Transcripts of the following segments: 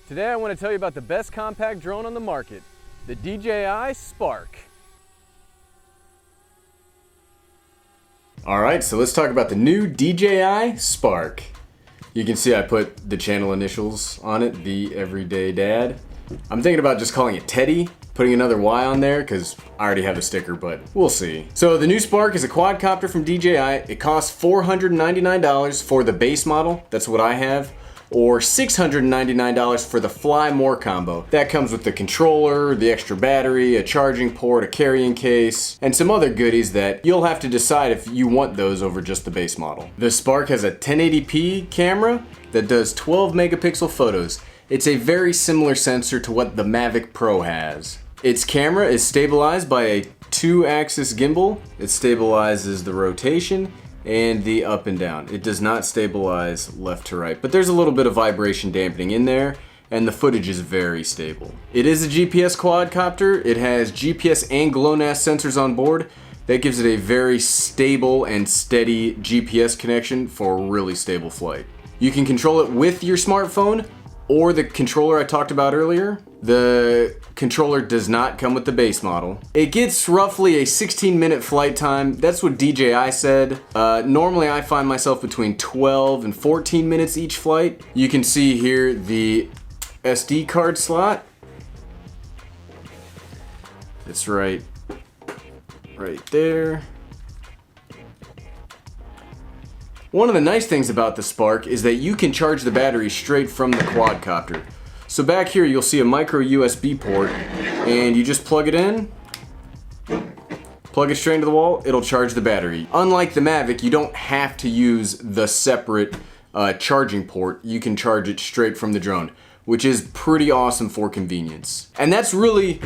Today I want to tell you about the best compact drone on the market, the DJI Spark. Alright, so let's talk about the new DJI Spark. You can see I put the channel initials on it, the Everyday Dad. I'm thinking about just calling it Teddy, putting another Y on there because I already have a sticker, but we'll see. So the new Spark is a quadcopter from DJI. It costs $499 for the base model, that's what I have, or $699 for the Fly More combo. That comes with the controller, the extra battery, a charging port, a carrying case, and some other goodies that you'll have to decide if you want those over just the base model. The Spark has a 1080p camera that does 12 megapixel photos. It's a very similar sensor to what the Mavic Pro has. Its camera is stabilized by a 2-axis gimbal. It stabilizes the rotation and the up and down. It does not stabilize left to right, but there's a little bit of vibration dampening in there, and the footage is very stable. It is a GPS quadcopter. It has GPS and GLONASS sensors on board. That gives it a very stable and steady GPS connection for really stable flight. You can control it with your smartphone or the controller I talked about earlier. The controller does not come with the base model. It gets roughly a 16-minute flight time. That's what DJI said. Normally I find myself between 12 and 14 minutes each flight. You can see here the SD card slot. It's right there. One of the nice things about the Spark is that you can charge the battery straight from the quadcopter. So back here you'll see a micro USB port, and you just plug it in, plug it straight into the wall, it'll charge the battery. Unlike the Mavic, you don't have to use the separate charging port. You can charge it straight from the drone, which is pretty awesome for convenience. And that's really,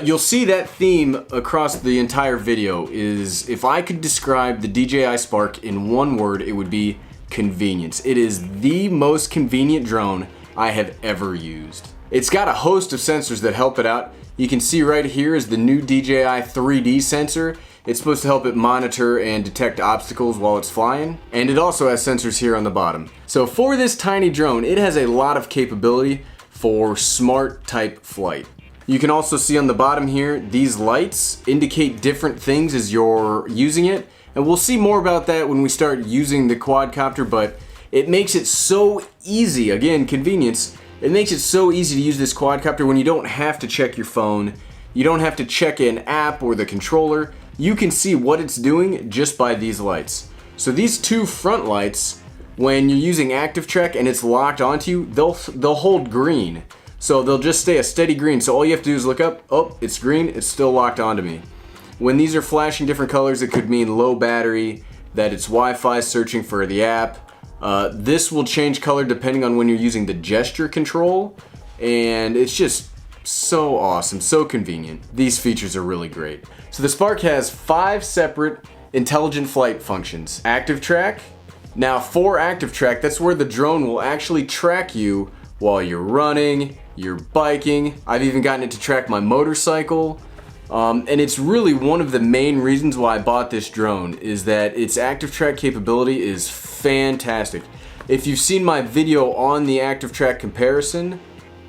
you'll see that theme across the entire video is, if I could describe the DJI Spark in one word, it would be convenience. It is the most convenient drone I have ever used. It's got a host of sensors that help it out. You can see right here is the new DJI 3D sensor. It's supposed to help it monitor and detect obstacles while it's flying. And it also has sensors here on the bottom. So for this tiny drone, it has a lot of capability for smart type flight. You can also see on the bottom here, these lights indicate different things as you're using it. And we'll see more about that when we start using the quadcopter, but it makes it so easy, again, convenience. It makes it so easy to use this quadcopter when you don't have to check your phone. You don't have to check an app or the controller. You can see what it's doing just by these lights. So these two front lights, when you're using active track and it's locked onto you, they'll hold green. So they'll just stay a steady green. So all you have to do is look up, oh, it's green, it's still locked onto me. When these are flashing different colors, it could mean low battery, that it's Wi-Fi searching for the app. This will change color depending on when you're using the gesture control, and it's just so awesome, so convenient. These features are really great. So the Spark has 5 separate intelligent flight functions. Active track. Now for active track, that's where the drone will actually track you while you're running, you're biking. I've even gotten it to track my motorcycle. And it's really one of the main reasons why I bought this drone, is that its active track capability is fantastic. If you've seen my video on the active track comparison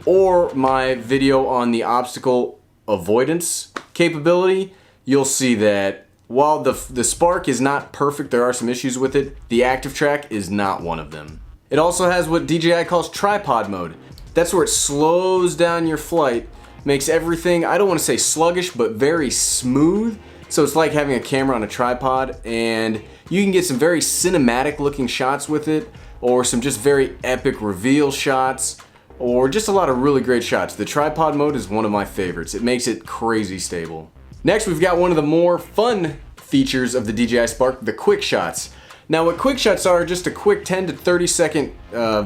or my video on the obstacle avoidance capability, you'll see that while the Spark is not perfect, there are some issues with it, the active track is not one of them. It also has what DJI calls tripod mode. That's where it slows down your flight, makes everything, I don't want to say sluggish, but very smooth. So it's like having a camera on a tripod, and you can get some very cinematic looking shots with it, or some just very epic reveal shots, or just a lot of really great shots. The tripod mode is one of my favorites. It makes it crazy stable. Next, we've got one of the more fun features of the DJI Spark, the quick shots. Now what quick shots are just a quick 10 to 30 second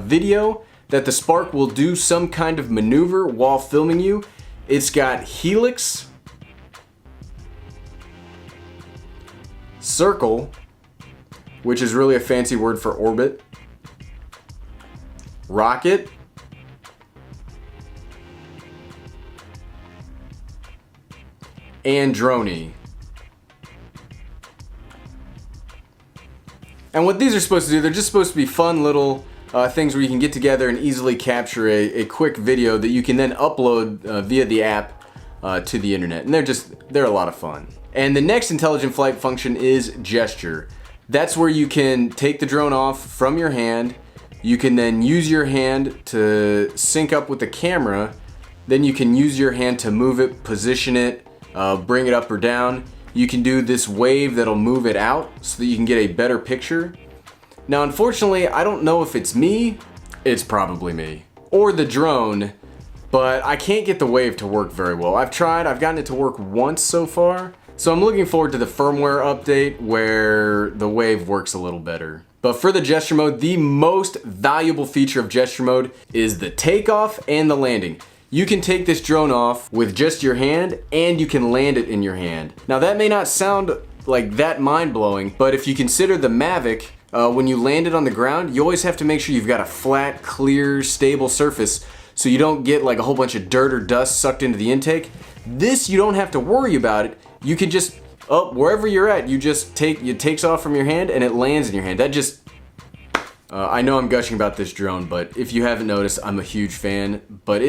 video that the Spark will do some kind of maneuver while filming you. It's got helix, circle, which is really a fancy word for orbit, rocket, and droney. And what these are supposed to do, they're just supposed to be fun little things where you can get together and easily capture a quick video that you can then upload via the app to the internet. And they're a lot of fun. And the next intelligent flight function is gesture. That's where you can take the drone off from your hand. You can then use your hand to sync up with the camera. Then you can use your hand to move it, position it, bring it up or down. You can do this wave that'll move it out so that you can get a better picture. Now, unfortunately, I don't know if it's me, it's probably me, or the drone, but I can't get the wave to work very well. I've tried, I've gotten it to work once so far, so I'm looking forward to the firmware update where the wave works a little better. But for the gesture mode, the most valuable feature of gesture mode is the takeoff and the landing. You can take this drone off with just your hand and you can land it in your hand. Now that may not sound like that mind-blowing, but if you consider the Mavic, when you land it on the ground, you always have to make sure you've got a flat, clear, stable surface so you don't get like a whole bunch of dirt or dust sucked into the intake. This, you don't have to worry about it. You can just, wherever you're at, it takes off from your hand and it lands in your hand. That just, I know I'm gushing about this drone, but if you haven't noticed, I'm a huge fan, but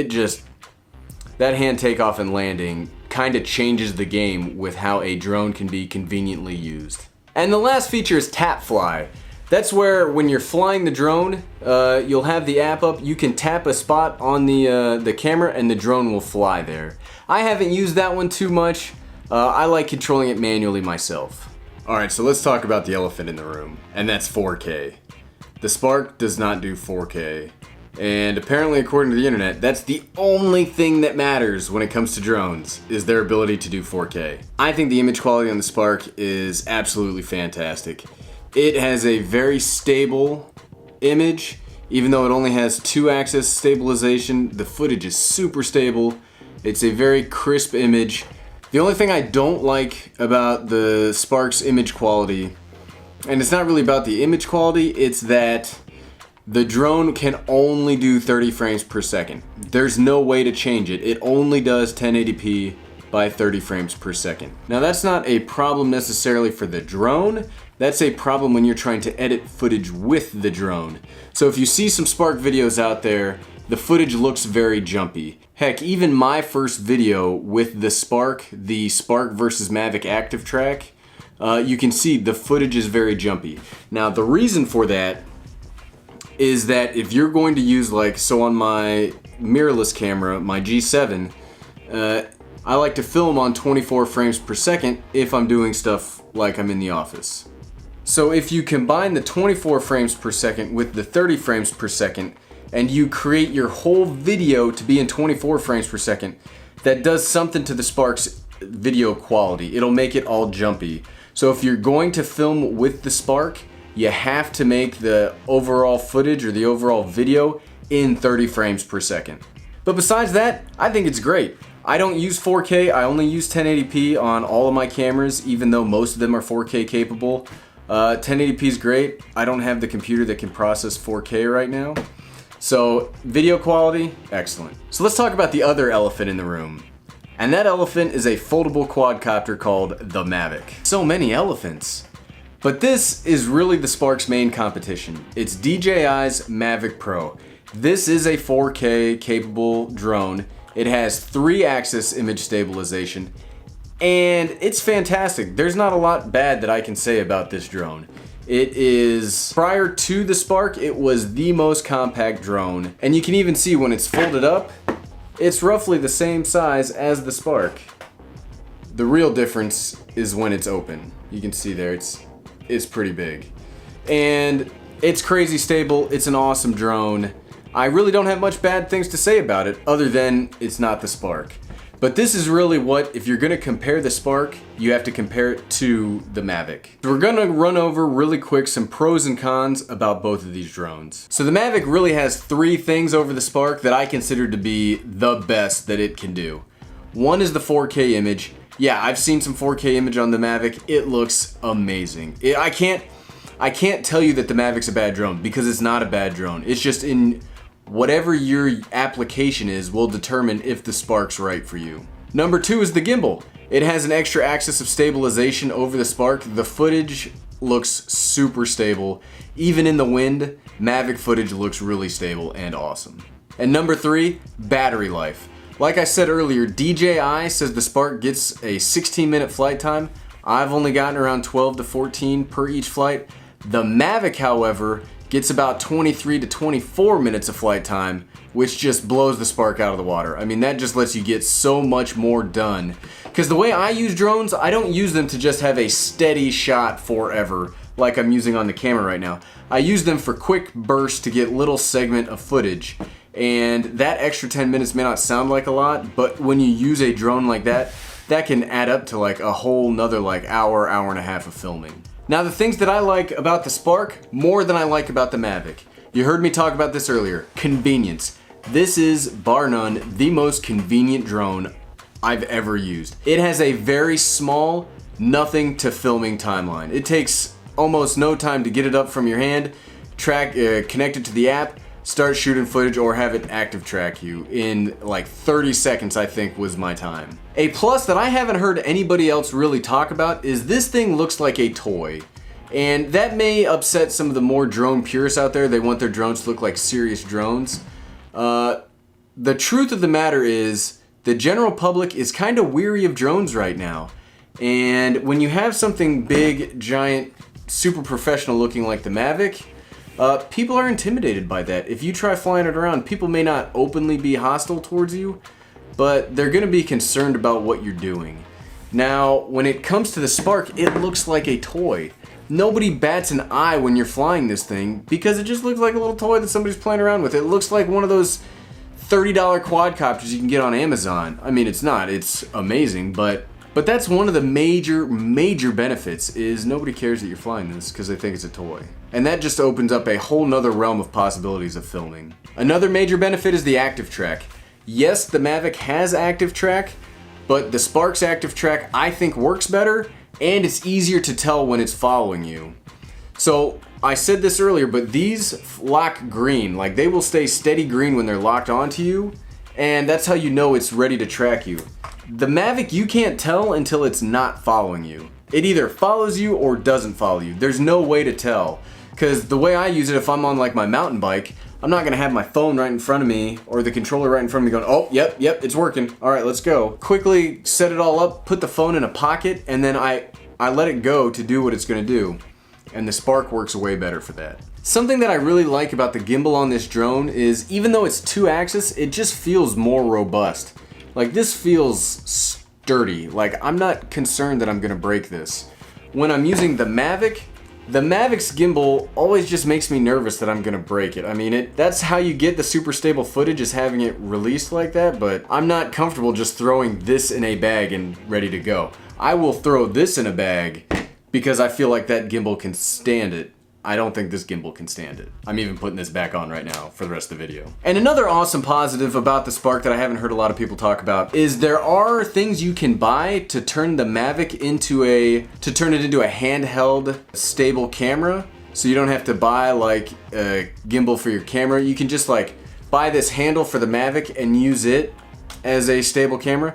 that hand takeoff and landing kind of changes the game with how a drone can be conveniently used. And the last feature is tap fly. That's where when you're flying the drone, you'll have the app up, you can tap a spot on the camera and the drone will fly there. I haven't used that one too much. I like controlling it manually myself. Alright, so let's talk about the elephant in the room, and that's 4K. The Spark does not do 4K. And apparently, according to the internet, that's the only thing that matters when it comes to drones, is their ability to do 4K. I think the image quality on the Spark is absolutely fantastic. It has a very stable image, even though it only has 2-axis stabilization. The footage is super stable. It's a very crisp image. The only thing I don't like about the Spark's image quality, and it's not really about the image quality, it's that the drone can only do 30 frames per second. There's no way to change it. It only does 1080p by 30 frames per second. Now that's not a problem necessarily for the drone. That's a problem when you're trying to edit footage with the drone. So if you see some Spark videos out there, the footage looks very jumpy. Heck, even my first video with the Spark versus Mavic Active Track, you can see the footage is very jumpy. Now the reason for that is that if you're going to use, so on my mirrorless camera, my G7, I like to film on 24 frames per second if I'm doing stuff like I'm in the office. So if you combine the 24 frames per second with the 30 frames per second, and you create your whole video to be in 24 frames per second, that does something to the Spark's video quality. It'll make it all jumpy. So if you're going to film with the Spark, you have to make the overall footage or the overall video in 30 frames per second. But besides that, I think it's great. I don't use 4K, I only use 1080p on all of my cameras, even though most of them are 4K capable. 1080p is great. I don't have the computer that can process 4K right now. So video quality, excellent. So let's talk about the other elephant in the room. And that elephant is a foldable quadcopter called the Mavic. So many elephants. But this is really the Spark's main competition. It's DJI's Mavic Pro. This is a 4K capable drone. It has 3-axis image stabilization, and it's fantastic. There's not a lot bad that I can say about this drone. It is, prior to the Spark, it was the most compact drone, and you can even see when it's folded up, it's roughly the same size as the Spark. The real difference is when it's open. You can see there, it's pretty big. And it's crazy stable, it's an awesome drone. I really don't have much bad things to say about it, other than it's not the Spark. But this is really what, if you're gonna compare the Spark, you have to compare it to the Mavic. So we're gonna run over really quick some pros and cons about both of these drones. So the Mavic really has 3 things over the Spark that I consider to be the best that it can do. One is the 4K image. Yeah, I've seen some 4K image on the Mavic. It looks amazing. I can't tell you that the Mavic's a bad drone, because it's not a bad drone. It's just in whatever your application is will determine if the Spark's right for you. Number 2 is the gimbal. It has an extra axis of stabilization over the Spark. The footage looks super stable. Even in the wind, Mavic footage looks really stable and awesome. And number 3, battery life. Like I said earlier, DJI says the Spark gets a 16-minute flight time. I've only gotten around 12 to 14 per each flight. The Mavic, however, gets about 23 to 24 minutes of flight time, which just blows the Spark out of the water. I mean, that just lets you get so much more done. Because the way I use drones, I don't use them to just have a steady shot forever, like I'm using on the camera right now. I use them for quick bursts to get little segment of footage. And that extra 10 minutes may not sound like a lot, but when you use a drone like that, that can add up to like a whole nother like hour, hour and a half of filming. Now the things that I like about the Spark more than I like about the Mavic. You heard me talk about this earlier, convenience. This is, bar none, the most convenient drone I've ever used. It has a very small, nothing to filming timeline. It takes almost no time to get it up from your hand, connect it to the app, start shooting footage, or have it active track you in like 30 seconds, I think was my time. A plus that I haven't heard anybody else really talk about is this thing looks like a toy. And that may upset some of the more drone purists out there. They want their drones to look like serious drones. The truth of the matter is the general public is kind of weary of drones right now. And when you have something big, giant, super professional looking like the Mavic, people are intimidated by that. If you try flying it around, people may not openly be hostile towards you, but they're gonna be concerned about what you're doing. Now, when it comes to the Spark, it looks like a toy. Nobody bats an eye when you're flying this thing because it just looks like a little toy that somebody's playing around with. It looks like one of those $30 quadcopters you can get on Amazon. I mean, it's not, it's amazing, but that's one of the major benefits is nobody cares that you're flying this because they think it's a toy. And that just opens up a whole nother realm of possibilities of filming. Another major benefit is the active track. Yes, the Mavic has active track, but the Spark's active track I think works better and it's easier to tell when it's following you. So I said this earlier, but these lock green, like they will stay steady green when they're locked onto you, and that's how you know it's ready to track you. The Mavic, you can't tell until it's not following you. It either follows you or doesn't follow you. There's no way to tell. Because the way I use it, if I'm on like my mountain bike, I'm not gonna have my phone right in front of me or the controller right in front of me going, oh, yep, it's working. All right, let's go. Quickly set it all up, put the phone in a pocket, and then I let it go to do what it's gonna do. And the Spark works way better for that. Something that I really like about the gimbal on this drone is even though it's 2-axis, it just feels more robust. Like this feels sturdy. Like I'm not concerned that I'm gonna break this. When I'm using the Mavic's gimbal always just makes me nervous that I'm gonna break it. I mean, that's how you get the super stable footage, is having it released like that, but I'm not comfortable just throwing this in a bag and ready to go. I will throw this in a bag because I feel like that gimbal can stand it. I don't think this gimbal can stand it. I'm even putting this back on right now for the rest of the video. And another awesome positive about the Spark that I haven't heard a lot of people talk about is there are things you can buy to turn the Mavic into a handheld stable camera. So you don't have to buy like a gimbal for your camera. You can just like buy this handle for the Mavic and use it as a stable camera.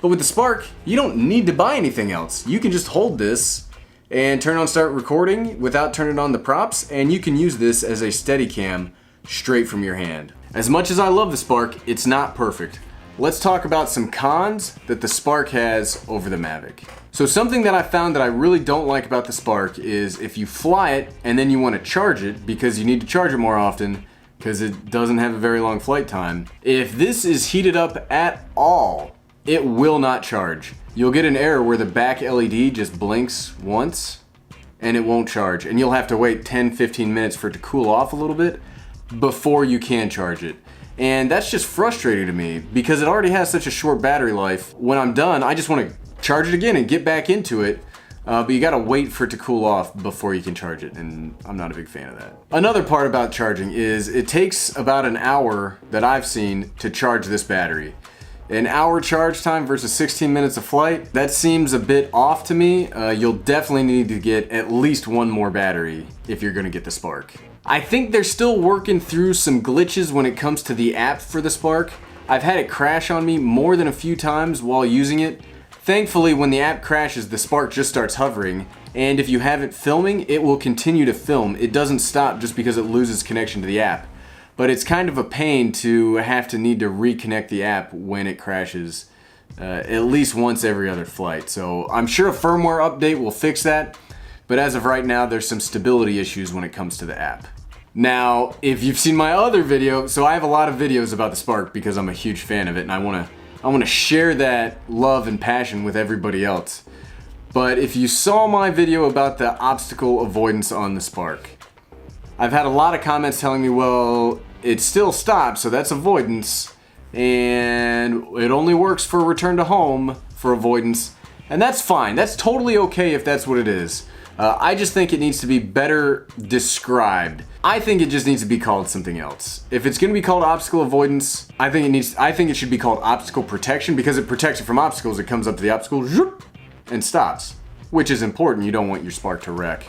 But with the Spark, you don't need to buy anything else. You can just hold this and turn on start recording without turning on the props, and you can use this as a steady cam straight from your hand. As much as I love the Spark, it's not perfect. Let's talk about some cons that the Spark has over the Mavic. So something that I found that I really don't like about the Spark is if you fly it and then you want to charge it because you need to charge it more often because it doesn't have a very long flight time. If this is heated up at all, it will not charge. You'll get an error where the back LED just blinks once and it won't charge. And you'll have to wait 10-15 minutes for it to cool off a little bit before you can charge it. And that's just frustrating to me because it already has such a short battery life. When I'm done, I just want to charge it again and get back into it. But you gotta wait for it to cool off before you can charge it, and I'm not a big fan of that. Another part about charging is it takes about an hour that I've seen to charge this battery. An hour charge time versus 16 minutes of flight, that seems a bit off to me. You'll definitely need to get at least one more battery if you're gonna get the Spark. I think they're still working through some glitches when it comes to the app for the Spark. I've had it crash on me more than a few times while using it. Thankfully, when the app crashes, the Spark just starts hovering, and if you have it filming, it will continue to film. It doesn't stop just because it loses connection to the app. But it's kind of a pain to have to need to reconnect the app when it crashes at least once every other flight. So I'm sure a firmware update will fix that, but as of right now, there's some stability issues when it comes to the app. Now, if you've seen my other video, so I have a lot of videos about the Spark because I'm a huge fan of it, and I want to share that love and passion with everybody else. But if you saw my video about the obstacle avoidance on the Spark, I've had a lot of comments telling me, well, it still stops, so that's avoidance, and it only works for return to home for avoidance, and that's fine. That's totally okay if that's what it is. I just think it needs to be better described. I think it just needs to be called something else. If it's going to be called obstacle avoidance, I think it should be called obstacle protection, because it protects you from obstacles. It comes up to the obstacle and stops, which is important. You don't want your Spark to wreck.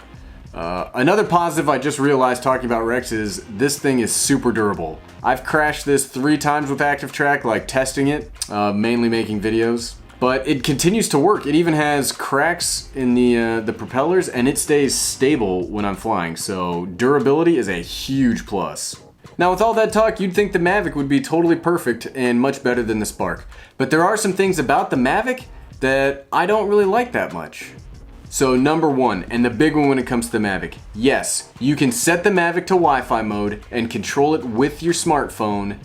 Another positive I just realized talking about wrecks is this thing is super durable. I've crashed this 3 times with Active Track, like testing it, mainly making videos. But it continues to work. It even has cracks in the propellers, and it stays stable when I'm flying. So durability is a huge plus. Now, with all that talk, you'd think the Mavic would be totally perfect and much better than the Spark. But there are some things about the Mavic that I don't really like that much. So number 1, and the big one when it comes to the Mavic, yes, you can set the Mavic to Wi-Fi mode and control it with your smartphone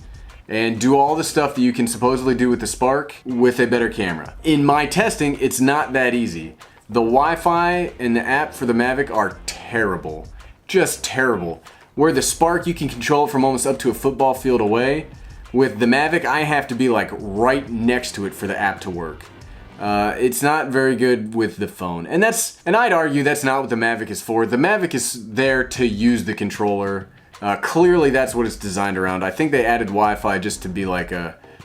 and do all the stuff that you can supposedly do with the Spark with a better camera. In my testing, it's not that easy. The Wi-Fi and the app for the Mavic are terrible. Just terrible. Where the Spark, you can control it from almost up to a football field away. With the Mavic, I have to be like right next to it for the app to work. It's not very good with the phone. And I'd argue that's not what the Mavic is for. The Mavic is there to use the controller. Clearly that's what it's designed around. I think they added Wi-Fi just to be like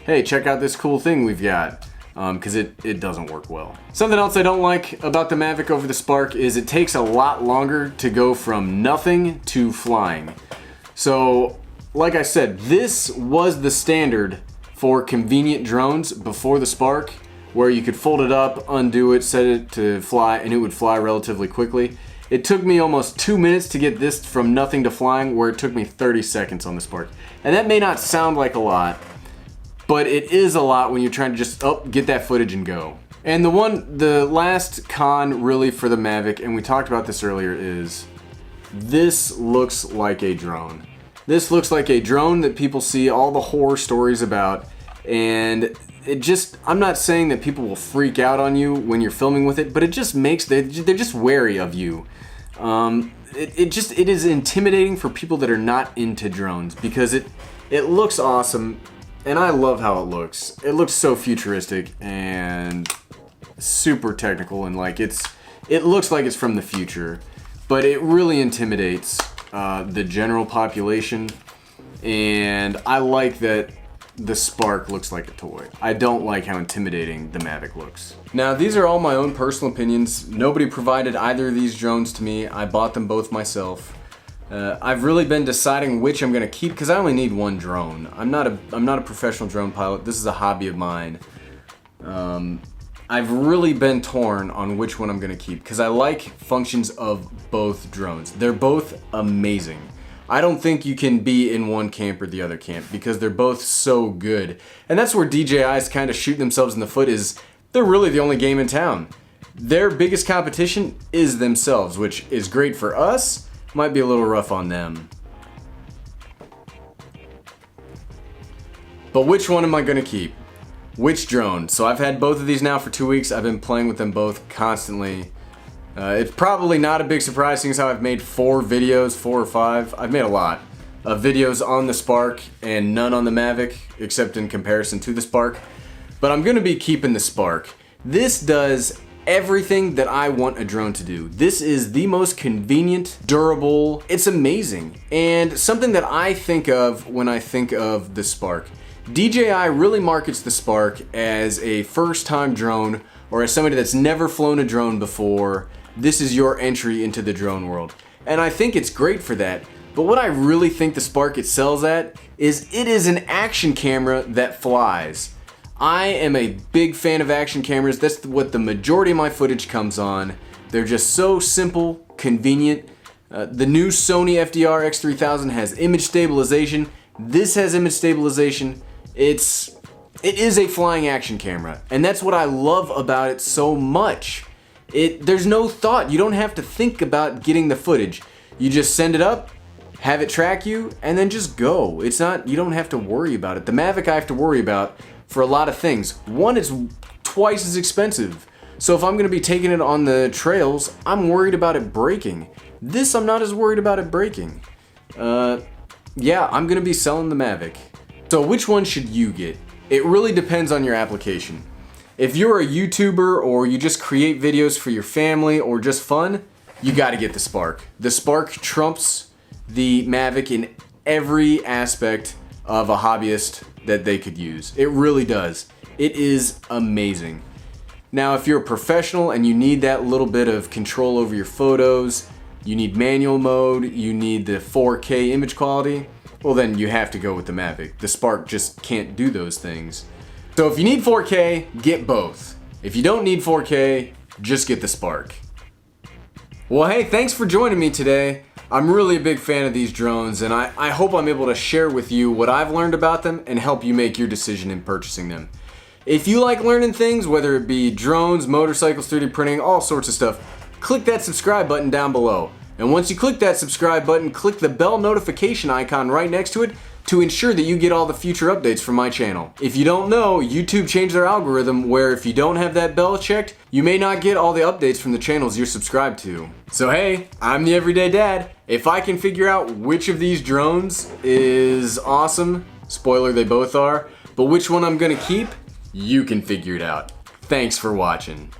hey, check out this cool thing we've got. Because it doesn't work well. Something else I don't like about the Mavic over the Spark is it takes a lot longer to go from nothing to flying. So, like I said, this was the standard for convenient drones before the Spark, where you could fold it up, undo it, set it to fly, and it would fly relatively quickly. It took me almost 2 minutes to get this from nothing to flying, where it took me 30 seconds on the Spark. And that may not sound like a lot, but it is a lot when you're trying to just, get that footage and go. And the last con really for the Mavic, and we talked about this earlier, is this looks like a drone. This looks like a drone that people see all the horror stories about, and I'm not saying that people will freak out on you when you're filming with it, but it just makes, they're just wary of you. It is intimidating for people that are not into drones, because it looks awesome, and I love how it looks. It looks so futuristic and super technical, and like it looks like it's from the future, but it really intimidates the general population, and I like that the Spark looks like a toy. I don't like how intimidating the Mavic looks. Now, these are all my own personal opinions. Nobody provided either of these drones to me. I bought them both myself. I've really been deciding which I'm gonna keep, because I only need one drone. I'm not a professional drone pilot. This is a hobby of mine. I've really been torn on which one I'm gonna keep, because I like functions of both drones. They're both amazing. I don't think you can be in one camp or the other camp, because they're both so good. And that's where DJI's kind of shooting themselves in the foot, is they're really the only game in town. Their biggest competition is themselves, which is great for us, might be a little rough on them. But which one am I gonna keep? Which drone? So I've had both of these now for 2 weeks. I've been playing with them both constantly. It's probably not a big surprise, seeing as how I've made 4 videos, 4 or 5. I've made a lot of videos on the Spark and none on the Mavic, except in comparison to the Spark. But I'm gonna be keeping the Spark. This does everything that I want a drone to do. This is the most convenient, durable, it's amazing. And something that I think of when I think of the Spark. DJI really markets the Spark as a first-time drone, or as somebody that's never flown a drone before. This is your entry into the drone world. And I think it's great for that. But what I really think the Spark excels at is it is an action camera that flies. I am a big fan of action cameras. That's what the majority of my footage comes on. They're just so simple, convenient. The new Sony FDR X3000 has image stabilization. This has image stabilization. It is a flying action camera, and that's what I love about it so much. There's no thought. You don't have to think about getting the footage. You just send it up, have it track you, and then just go. You don't have to worry about it. The Mavic I have to worry about for a lot of things. One, it's twice as expensive. So if I'm gonna be taking it on the trails, I'm worried about it breaking. This, I'm not as worried about it breaking. Yeah, I'm gonna be selling the Mavic. So which one should you get? It really depends on your application. If you're a YouTuber or you just create videos for your family or just fun, you gotta get the Spark. The Spark trumps the Mavic in every aspect of a hobbyist that they could use. It really does. It is amazing. Now, if you're a professional and you need that little bit of control over your photos, you need manual mode, you need the 4K image quality, well then you have to go with the Mavic. The Spark just can't do those things. So if you need 4K, get both. If you don't need 4K, just get the Spark. Well, hey, thanks for joining me today. I'm really a big fan of these drones, and I hope I'm able to share with you what I've learned about them and help you make your decision in purchasing them. If you like learning things, whether it be drones, motorcycles, 3D printing, all sorts of stuff, click that subscribe button down below. And once you click that subscribe button, click the bell notification icon right next to it to ensure that you get all the future updates from my channel. If you don't know, YouTube changed their algorithm where if you don't have that bell checked, you may not get all the updates from the channels you're subscribed to. So hey, I'm the Everyday Dad. If I can figure out which of these drones is awesome, spoiler, they both are, but which one I'm gonna keep, you can figure it out. Thanks for watching.